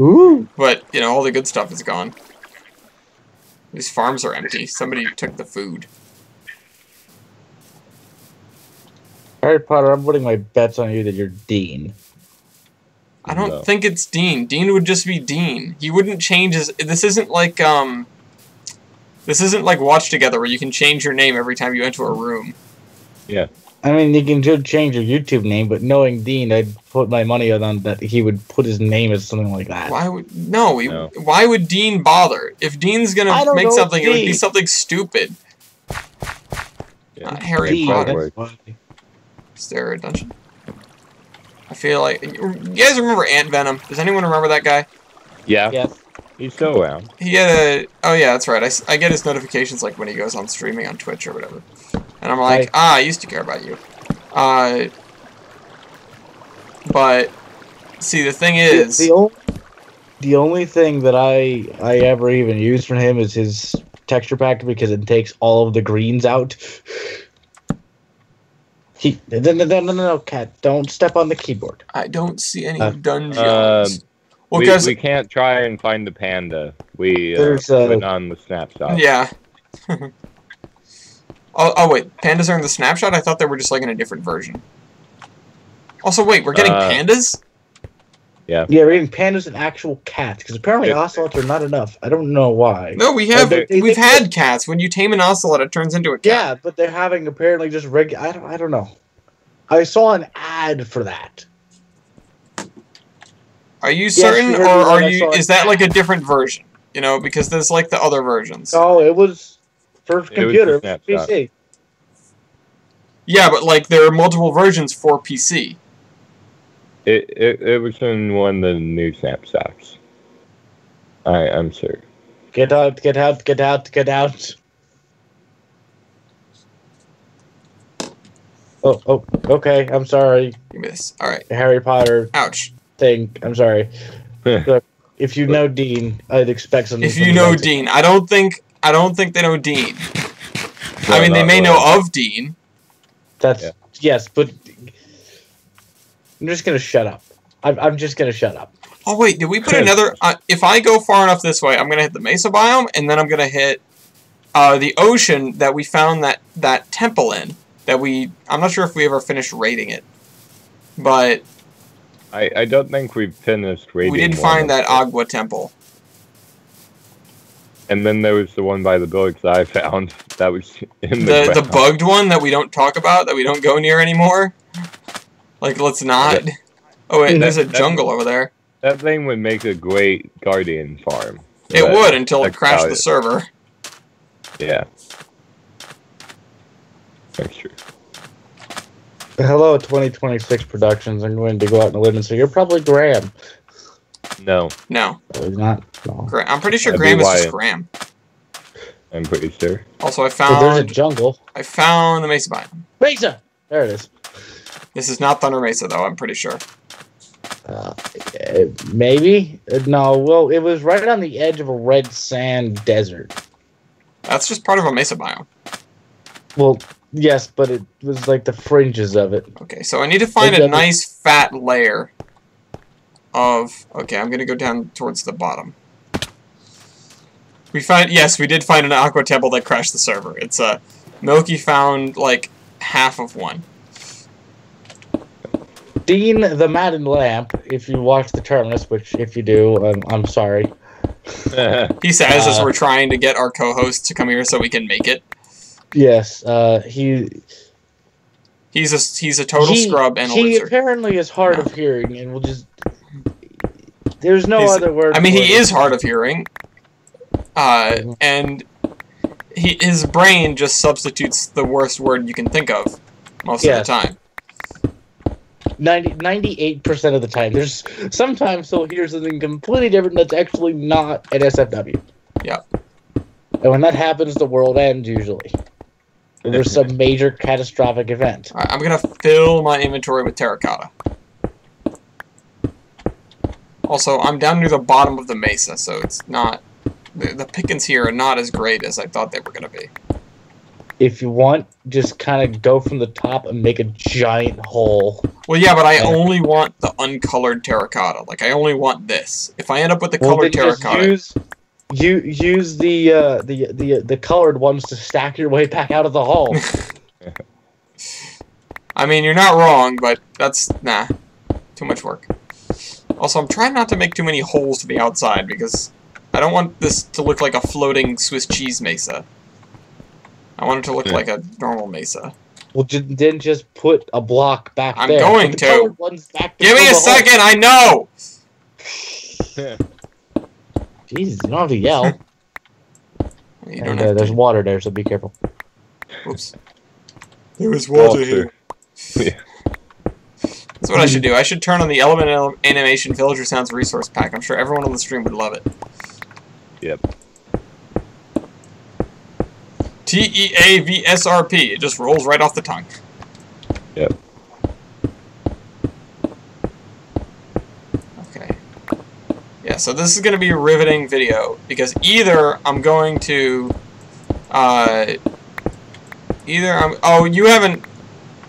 Speaker 3: Ooh.
Speaker 1: But, you know, all the good stuff is gone. These farms are empty. Somebody took the food.
Speaker 3: Harry Potter, I'm putting my bets on you that you're Dean.
Speaker 1: I don't think it's Dean. Dean would just be Dean. He wouldn't change his... This isn't like, This isn't like Watch Together where you can change your name every time you enter a room.
Speaker 2: Yeah.
Speaker 3: I mean, you can change your YouTube name, but knowing Dean, I'd put my money on that he would put his name as something like that.
Speaker 1: Why would... No. Why would Dean bother? If Dean's gonna make something, it would be something stupid.
Speaker 2: Yeah.
Speaker 1: Not Harry Potter. Is there a dungeon? I feel like... You guys remember Ant Venom? Does anyone remember that guy?
Speaker 2: Yeah.
Speaker 3: Yes.
Speaker 2: He's still around.
Speaker 1: He had a... Oh, yeah, that's right. I get his notifications, like, when he goes on streaming on Twitch or whatever. And I'm like, I used to care about you. But, see, the thing is...
Speaker 3: The only thing that I ever even use from him is his texture pack because it takes all of the greens out. No, cat, don't step on the keyboard.
Speaker 1: I don't see any dungeons. Well,
Speaker 2: we can't try and find the panda. We went on the snapshot.
Speaker 1: Yeah. oh, wait. Pandas are in the snapshot? I thought they were just, like, in a different version. Also, wait, we're getting pandas?
Speaker 2: Yeah.
Speaker 3: Yeah, we're getting pandas and actual cats, because apparently ocelots are not enough. I don't know why.
Speaker 1: No, we have. We've had cats. When you tame an ocelot, it turns into a cat.
Speaker 3: Yeah, but they're having apparently just regular... I don't know. I saw an ad for that.
Speaker 1: Are you certain, or are you... Is that, like, a different version? You know, because there's, like, the other versions.
Speaker 3: Oh, it was for computer, PC.
Speaker 1: Yeah, but, like, there are multiple versions for PC.
Speaker 2: It was in one of the new snapshots. I'm sure.
Speaker 3: Get out, get out, get out, get out. Oh, okay, I'm sorry.
Speaker 1: You miss. Alright.
Speaker 3: Harry Potter
Speaker 1: Ouch.
Speaker 3: thing, I'm sorry. Look, if you know Dean, I'd expect something.
Speaker 1: If you know Dean. I don't think they know Dean. No, I mean, they may know of Dean.
Speaker 3: That's... Yes, but... I'm just gonna shut up. I'm just gonna shut up.
Speaker 1: Oh wait, did we put another... if I go far enough this way, I'm gonna hit the Mesa biome, and then I'm gonna hit the ocean that we found that temple in. I'm not sure if we ever finished raiding it. But...
Speaker 2: I don't think we've finished raiding.
Speaker 1: We did find that Agua temple.
Speaker 2: And then there was the one by the village that I found. That was in the
Speaker 1: bugged one that we don't talk about, that we don't go near anymore. Like, let's not. Oh, wait, there's a jungle over there.
Speaker 2: That thing would make a great guardian farm.
Speaker 1: It would, until it crashed the server.
Speaker 2: Yeah. That's true.
Speaker 3: Hello, 2026 Productions. I'm going to go out and live and say, you're probably Graham.
Speaker 2: No.
Speaker 1: No.
Speaker 3: He's not. No.
Speaker 1: I'm pretty sure Graham is just Graham.
Speaker 2: I'm pretty sure.
Speaker 1: Also, I found...
Speaker 3: there's a jungle.
Speaker 1: I found the Mesa biome.
Speaker 3: Mesa! There it is.
Speaker 1: This is not Thunder Mesa, though, I'm pretty sure.
Speaker 3: Maybe? No, well, it was right on the edge of a red sand desert.
Speaker 1: That's just part of a Mesa biome.
Speaker 3: Well, yes, but it was like the fringes of it.
Speaker 1: Okay, so I need to find a nice fat layer of... Okay, I'm going to go down towards the bottom. Yes, we did find an Aqua Temple that crashed the server. It's Milky found, like, half of one.
Speaker 3: Dean the Madden Lamp, if you watch the Terminus, which if you do, I'm sorry.
Speaker 1: He says as we're trying to get our co-host to come here so we can make it.
Speaker 3: Yes,
Speaker 1: he's a total scrub and a loser.
Speaker 3: He apparently is hard of hearing, and will just... There's no other word.
Speaker 1: I mean, he is hard of hearing, and his brain just substitutes the worst word you can think of most of the time.
Speaker 3: 98% of the time. There's sometimes he'll hear something completely different that's actually not an SFW.
Speaker 1: Yeah.
Speaker 3: And when that happens, the world ends usually. There's some major catastrophic event.
Speaker 1: All right, I'm gonna fill my inventory with terracotta. Also, I'm down near the bottom of the mesa, so it's not... The pickings here are not as great as I thought they were gonna be.
Speaker 3: If you want, just kind of go from the top and make a giant hole.
Speaker 1: Well, yeah, but I only want the uncolored terracotta. Like, I only want this. If I end up with the colored terracotta...
Speaker 3: Use the colored ones to stack your way back out of the hole.
Speaker 1: I mean, you're not wrong, but that's... Nah. Too much work. Also, I'm trying not to make too many holes to the outside, because I don't want this to look like a floating Swiss cheese mesa. I want it to look like a normal mesa.
Speaker 3: Well, then just put a block back there.
Speaker 1: I'm going to. Give me a second, I know!
Speaker 3: Jesus, you don't have to yell.
Speaker 1: You don't have
Speaker 3: there's water there, so be careful.
Speaker 1: Oops. There was water here.
Speaker 2: Yeah.
Speaker 1: There's That's what I should do. I should turn on the Element Animation Villager Sounds Resource Pack. I'm sure everyone on the stream would love it.
Speaker 2: Yep.
Speaker 1: TEAVSRP. It just rolls right off the tongue.
Speaker 2: Yep.
Speaker 1: Okay. Yeah, so this is going to be a riveting video, because either I'm going to... oh, you haven't...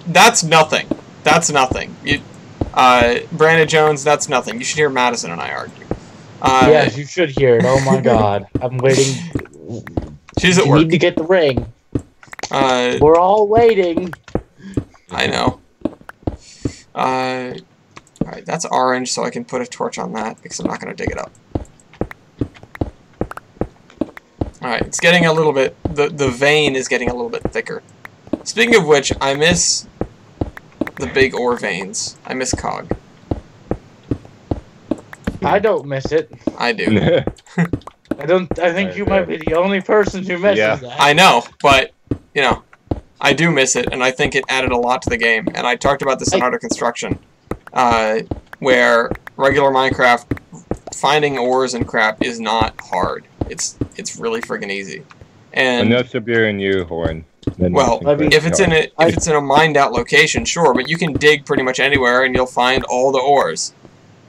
Speaker 1: That's nothing. That's nothing. Brandon Jones, that's nothing. You should hear Madison and I argue.
Speaker 3: Yes, you should hear it. Oh my god. I'm waiting.
Speaker 1: She's at
Speaker 3: you
Speaker 1: work.
Speaker 3: need to get the ring.
Speaker 1: We're
Speaker 3: all waiting.
Speaker 1: I know. Alright, that's orange, so I can put a torch on that, because I'm not going to dig it up. Alright, it's getting a little bit... The vein is getting a little bit thicker. Speaking of which, I miss the big ore veins. I miss Cog.
Speaker 3: I don't miss it.
Speaker 1: I do.
Speaker 3: I think you might be the only person who misses that.
Speaker 1: I know, but, you know, I do miss it, and I think it added a lot to the game. And I talked about this in Art of Construction, where regular Minecraft, finding ores and crap is not hard. It's really friggin' easy. And
Speaker 2: enough to beer and you, Horn.
Speaker 1: Well, I mean, if it's in a mined out location, sure, but you can dig pretty much anywhere and you'll find all the ores.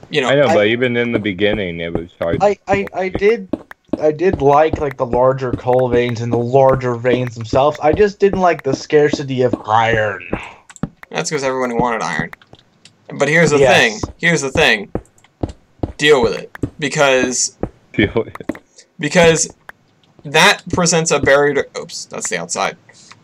Speaker 1: You know,
Speaker 2: I know, but even in the beginning, it was hard.
Speaker 3: I did like the larger coal veins and the larger veins themselves. I just didn't like the scarcity of iron.
Speaker 1: That's because everyone wanted iron. But here's the thing. Here's the thing. Deal with it, because that presents a barrier to... Oops, that's the outside.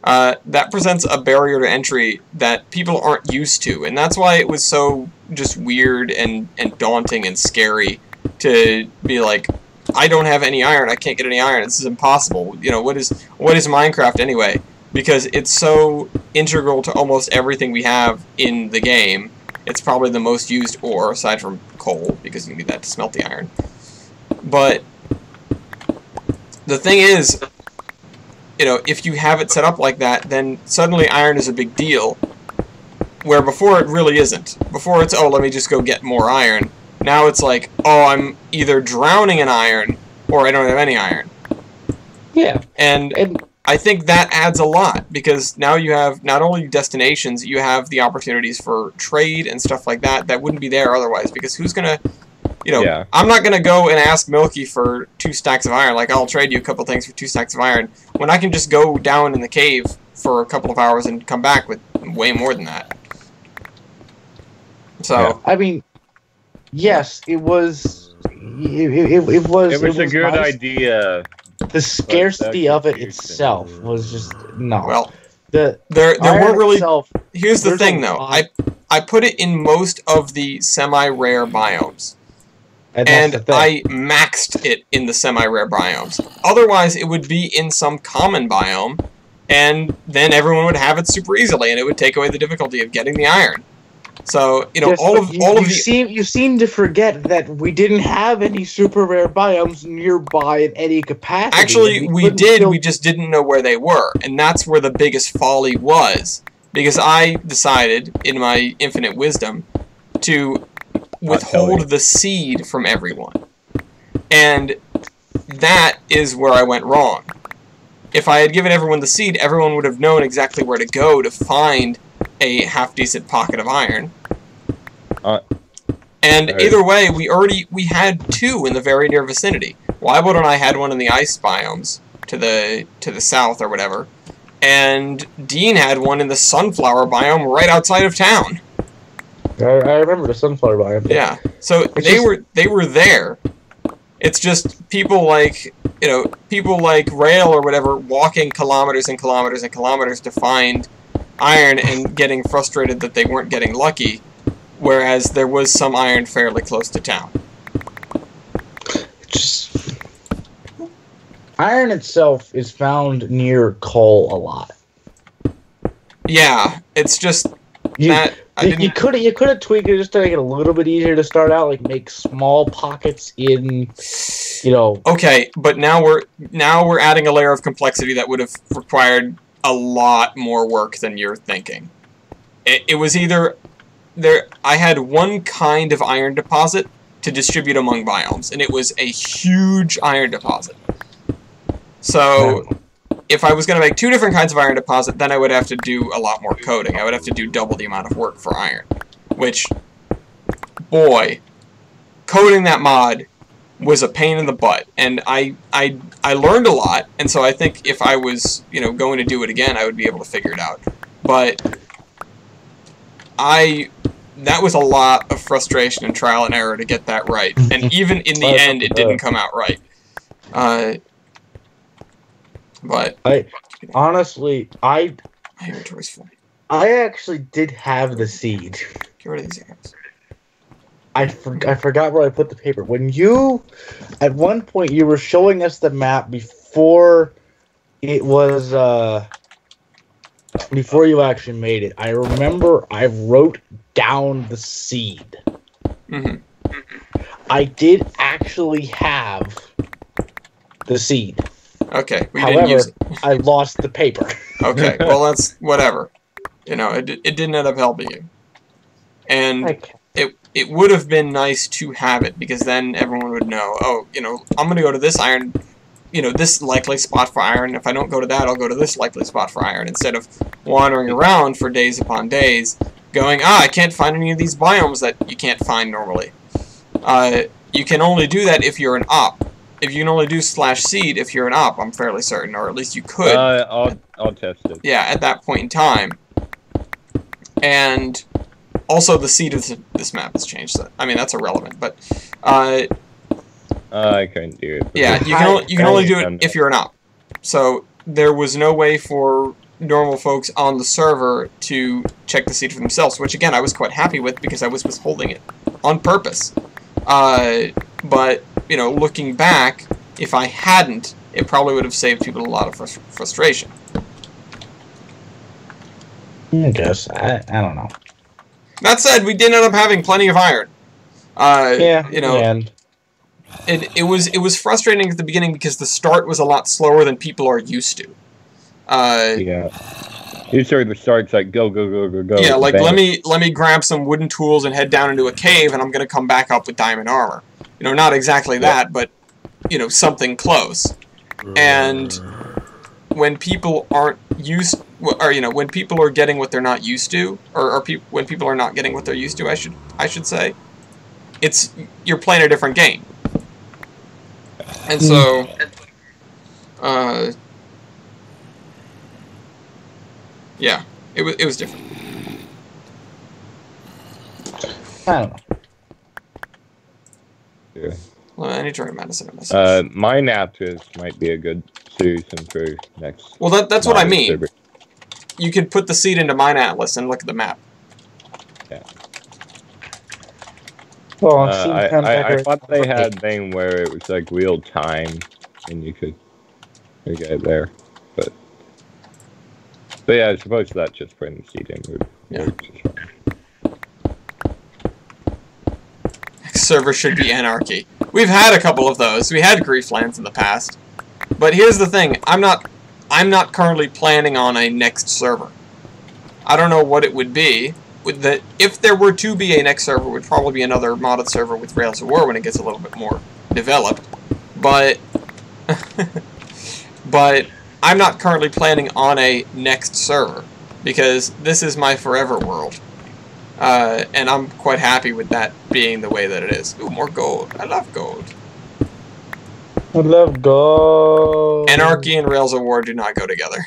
Speaker 1: That presents a barrier to entry that people aren't used to, and that's why it was so just weird and daunting and scary to be like, I don't have any iron, I can't get any iron, this is impossible. You know, what is Minecraft anyway? Because it's so integral to almost everything we have in the game. It's probably the most used ore, aside from coal, because you need that to smelt the iron. But the thing is, you know, if you have it set up like that, then suddenly iron is a big deal, where before it really isn't. Before it's, oh, let me just go get more iron. Now it's like, oh, I'm either drowning in iron, or I don't have any iron.
Speaker 3: Yeah.
Speaker 1: And I think that adds a lot, because now you have not only destinations, you have the opportunities for trade and stuff like that that wouldn't be there otherwise, because who's gonna... You know, I'm not going to go and ask Milky for 2 stacks of iron, like, I'll trade you a couple things for 2 stacks of iron, when I can just go down in the cave for a couple of hours and come back with way more than that. So...
Speaker 3: I mean, yes, it was... It was
Speaker 2: a good idea.
Speaker 3: The scarcity of it itself was just... No.
Speaker 1: Well,
Speaker 3: there
Speaker 1: weren't really... Here's the thing, though. I put it in most of the semi-rare biomes. And I maxed it in the semi-rare biomes. Otherwise, it would be in some common biome, and then everyone would have it super easily, and it would take away the difficulty of getting the iron. So, you know,
Speaker 3: you seem to forget that we didn't have any super rare biomes nearby in any capacity.
Speaker 1: Actually, we did, we just didn't know where they were, and that's where the biggest folly was. Because I decided, in my infinite wisdom, to withhold the seed from everyone. And that is where I went wrong. If I had given everyone the seed, everyone would have known exactly where to go to find a half-decent pocket of iron. And either way, we had 2 in the very near vicinity. Wybold and I had one in the ice biomes to the south or whatever. And Dean had one in the sunflower biome right outside of town.
Speaker 3: I remember the sunflower biome.
Speaker 1: Yeah, so they were there. It's just people like, you know, people like Rail or whatever walking kilometers and kilometers and kilometers to find iron and getting frustrated that they weren't getting lucky, whereas there was some iron fairly close to town.
Speaker 3: Iron itself is found near coal a lot.
Speaker 1: Yeah, it's just that
Speaker 3: you could have tweaked it just to make it a little bit easier to start out, like make small pockets in, you know.
Speaker 1: Okay, but now we're adding a layer of complexity that would have required a lot more work than you're thinking. It was either I had one kind of iron deposit to distribute among biomes, and it was a huge iron deposit. So, if I was going to make 2 different kinds of iron deposit, then I would have to do a lot more coding. I would have to do double the amount of work for iron. Which, boy, coding that mod was a pain in the butt. And I learned a lot, and so I think if I was, going to do it again, I would be able to figure it out. But that was a lot of frustration and trial and error to get that right. And even in the end, it didn't come out right. But
Speaker 3: honestly,
Speaker 1: my inventory's full.
Speaker 3: I actually did have the seed.
Speaker 1: Get rid of these arrows.
Speaker 3: I forgot where I put the paper. When you, at one point, you were showing us the map before it was, before you actually made it. I remember I wrote down the seed.
Speaker 1: Mm-hmm.
Speaker 3: I did actually have the seed.
Speaker 1: Okay,
Speaker 3: However,
Speaker 1: didn't use it.
Speaker 3: I lost the paper.
Speaker 1: Okay, well, that's whatever. It didn't end up helping you. And it would have been nice to have it, because then everyone would know, oh, I'm going to go to this iron, this likely spot for iron. If I don't go to that, I'll go to this likely spot for iron, instead of wandering around for days upon days, going, I can't find any of these biomes that you can't find normally. You can only do that if you're an op. If you can only do /seed if you're an op, I'm fairly certain, or at least you could.
Speaker 2: I'll test it.
Speaker 1: Yeah, at that point in time. And also the seed of this map has changed. So, I mean, that's irrelevant, but
Speaker 2: I couldn't do it.
Speaker 1: Yeah, you can only do it if you're an op. So there was no way for normal folks on the server to check the seed for themselves, which again I was quite happy with because I was withholding it on purpose. But looking back, if I hadn't, it probably would have saved people a lot of frustration.
Speaker 3: I guess. I don't know.
Speaker 1: That said, we did end up having plenty of iron.
Speaker 3: And
Speaker 1: it was frustrating at the beginning because the start was a lot slower than people are used to.
Speaker 2: Yeah. Usually the start's like go go go go go.
Speaker 1: Yeah, like
Speaker 2: bang.
Speaker 1: let me grab some wooden tools and head down into a cave, and I'm gonna come back up with diamond armor. Not exactly that, but something close. And when people aren't used, or when people are getting what they're not used to, or when people are not getting what they're used to, I should say, you're playing a different game. And so, yeah, it was different.
Speaker 3: I don't know.
Speaker 2: Yeah.
Speaker 1: Well, I need to write Madison a message.
Speaker 2: My Naptors might be a good solution for next.
Speaker 1: Well, that's what I mean.
Speaker 2: Server.
Speaker 1: You could put the seed into Mine Atlas and look at the map.
Speaker 2: Yeah.
Speaker 3: Well,
Speaker 2: I thought they had a thing where it was like real time, and you could get it there, but yeah, I suppose that's just putting the seed in.
Speaker 1: Yeah. Server should be anarchy. We've had a couple of those. We had Grieflands in the past. But here's the thing, I'm not currently planning on a next server. I don't know what it would be. If there were to be a next server, it would probably be another modded server with Rails of War when it gets a little bit more developed. But but I'm not currently planning on a next server because this is my forever world. And I'm quite happy with that being the way that it is. Ooh, more gold. I love gold.
Speaker 3: I love gold.
Speaker 1: Anarchy and Rails of War do not go together.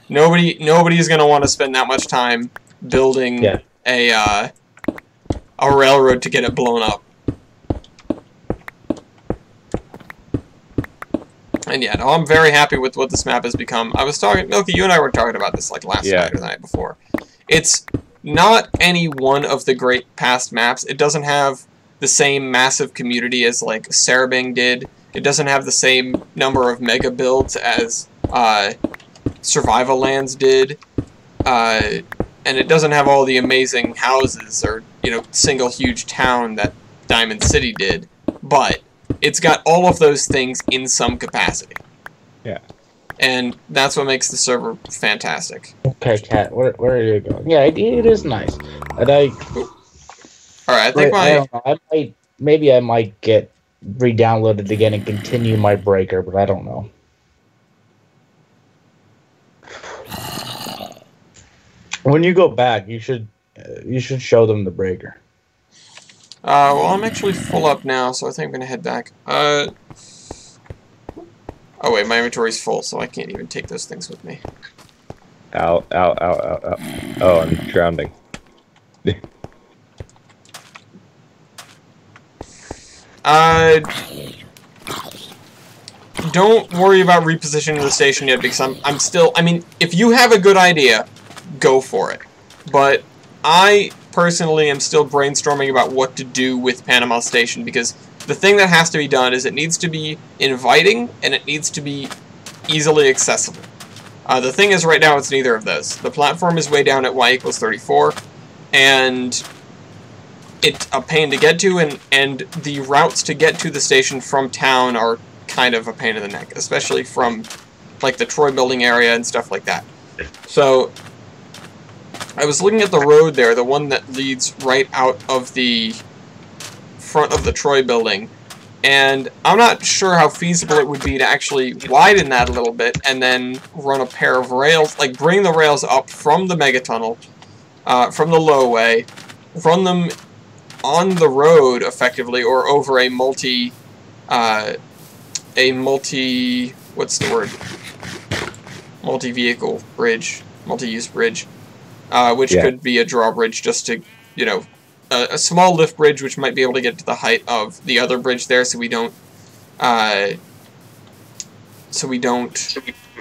Speaker 1: Nobody's gonna want to spend that much time building a railroad to get it blown up. And yeah, no, I'm very happy with what this map has become. I was talking, Milky, you and I were talking about this like last night or the night before. It's not any one of the great past maps. It doesn't have the same massive community as like Sarabing did. It doesn't have the same number of mega builds as Survival Lands did. And it doesn't have all the amazing houses or, single huge town that Diamond City did. But it's got all of those things in some capacity.
Speaker 2: Yeah.
Speaker 1: And that's what makes the server fantastic.
Speaker 3: Okay, Cat, where are you going? Yeah, it is nice. And
Speaker 1: Alright, I think
Speaker 3: I don't know. Maybe I might get re-downloaded again and continue my breaker, but I don't know. When you go back, you should show them the breaker.
Speaker 1: Well, I'm actually full up now, so I think I'm gonna head back. Oh wait, my inventory's full, so I can't even take those things with me.
Speaker 2: Ow, ow, ow, ow, ow. Oh, I'm drowning.
Speaker 1: Don't worry about repositioning the station yet, because I'm still... I mean, if you have a good idea, go for it. But I personally am still brainstorming about what to do with Panama Station, because the thing that has to be done is it needs to be inviting, and it needs to be easily accessible. The thing is, right now, it's neither of those. The platform is way down at y equals 34, and it's a pain to get to, and the routes to get to the station from town are kind of a pain in the neck, especially from, like, the Troy building area and stuff like that. So, I was looking at the road there, the one that leads right out of the front of the Troy building, and I'm not sure how feasible it would be to actually widen that a little bit and then run a pair of rails, like bring the rails up from the megatunnel, from the lowway, run them on the road effectively, or over a what's the word? Multi-vehicle bridge, multi-use bridge, which could be a drawbridge just to, you know, a small lift bridge which might be able to get to the height of the other bridge there, so we don't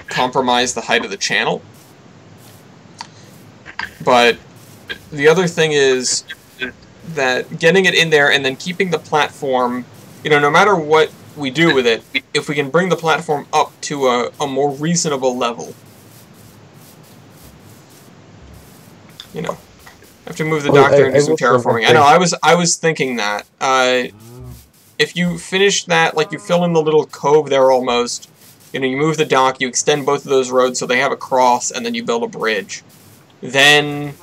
Speaker 1: compromise the height of the channel. But the other thing is that getting it in there and then keeping the platform, you know, no matter what we do with it, if we can bring the platform up to a more reasonable level, you know. I have to move the doctor and do some terraforming. I know, I was thinking that. If you finish that, like you fill in the little cove there almost, you know, you move the dock, you extend both of those roads so they have a cross, and then you build a bridge. Then,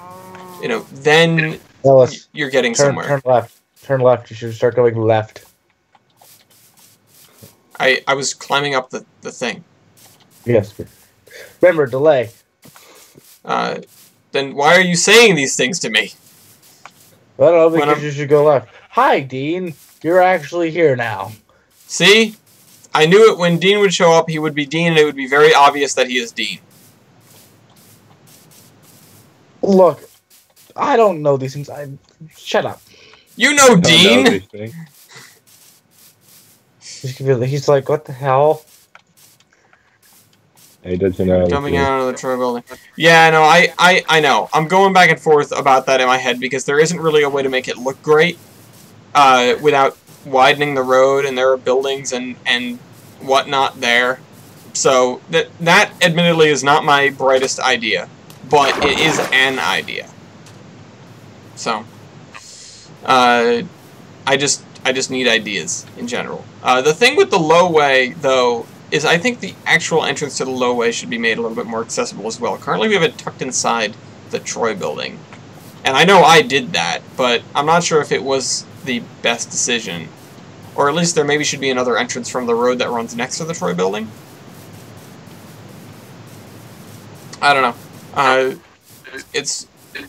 Speaker 1: you know, then
Speaker 3: Ellis,
Speaker 1: you're getting somewhere.
Speaker 3: Turn left. Turn left. You should start going left.
Speaker 1: I was climbing up the thing.
Speaker 3: Yes. Remember, delay.
Speaker 1: Then why are you saying these things to me?
Speaker 3: I don't know, because you should go left. Hi, Dean. You're actually here now.
Speaker 1: See? I knew it when Dean would show up, he would be Dean, and it would be very obvious that he is Dean.
Speaker 3: Look, I don't know these things. Shut up.
Speaker 1: You know Dean!
Speaker 3: He's like, what the hell?
Speaker 2: He doesn't know.
Speaker 1: Jumping out of the Troy building. Yeah, no, I know. I'm going back and forth about that in my head because there isn't really a way to make it look great without widening the road, and there are buildings and whatnot there. So that admittedly is not my brightest idea, but it is an idea. So I just need ideas in general. The thing with the lowway, though, is I think the actual entrance to the lowway should be made a little bit more accessible as well. Currently we have it tucked inside the Troy building. And I know I did that, but I'm not sure if it was the best decision. Or at least there maybe should be another entrance from the road that runs next to the Troy building. I don't know.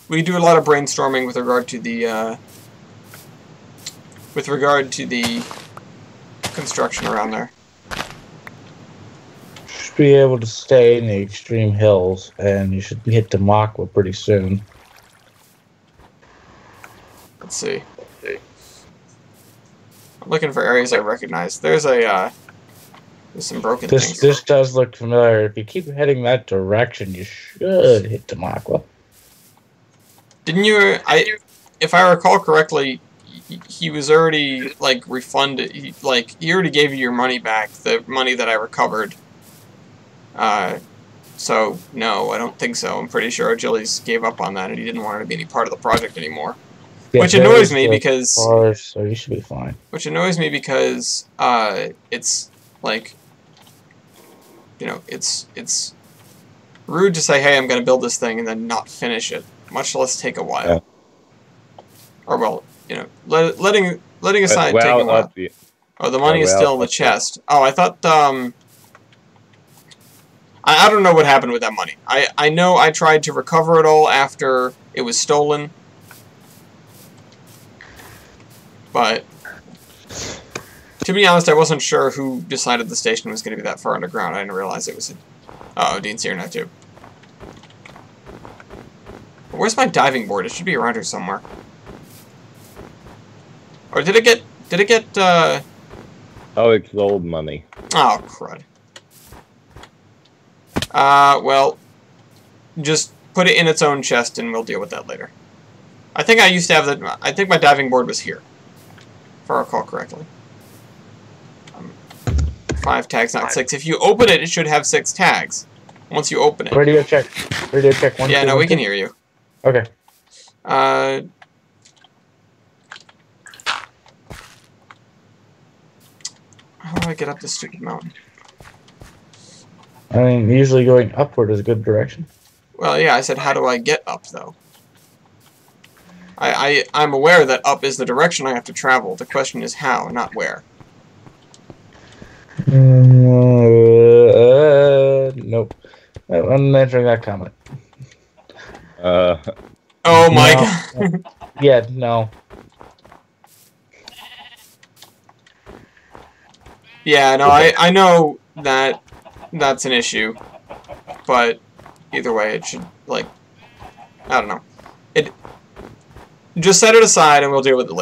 Speaker 1: We do a lot of brainstorming with regard to the construction around there.
Speaker 3: Should be able to stay in the extreme hills, and you should hit Tamaqua pretty soon.
Speaker 1: Let's see. I'm looking for areas I recognize. There's some broken things.
Speaker 3: This does look familiar. If you keep heading that direction, you should hit Tamaqua.
Speaker 1: Didn't you? If I recall correctly, he was already like refunded. He already gave you your money back, the money that I recovered. So no, I don't think so. I'm pretty sure Achilles gave up on that, and he didn't want to be any part of the project anymore. Yeah, which annoys me because.
Speaker 3: So you should be fine.
Speaker 1: Which annoys me because it's like you know, it's rude to say, hey, I'm going to build this thing and then not finish it, much less take a while.
Speaker 2: Yeah.
Speaker 1: Or, well, you know, letting aside
Speaker 2: well,
Speaker 1: taking a while. Oh, the money is still in the chest. Oh, I thought, I don't know what happened with that money. I know I tried to recover it all after it was stolen. But, to be honest, I wasn't sure who decided the station was going to be that far underground. I didn't realize it was... Uh-oh, Dean's here now, too. Where's my diving board? It should be around here somewhere. Or did it get...
Speaker 2: Oh, it's old money.
Speaker 1: Oh, crud. Well, just put it in its own chest and we'll deal with that later. I think I used to have that... I think my diving board was here. If I recall correctly. 5 tags, not 6. If you open it, it should have 6 tags. Once you open it.
Speaker 3: Radio check. Radio check.
Speaker 1: Yeah, no, we can hear you.
Speaker 3: Okay.
Speaker 1: How do I get up this stupid mountain?
Speaker 3: I mean, usually going upward is a good direction.
Speaker 1: Well, yeah, I said, how do I get up, though? I'm aware that up is the direction I have to travel. The question is how, not where.
Speaker 3: Nope. I'm not answering that comment.
Speaker 1: Oh my god.
Speaker 3: Yeah, no.
Speaker 1: Yeah, no, I know that that's an issue, but either way, it should, like, I don't know. Just set it aside and we'll deal with it later.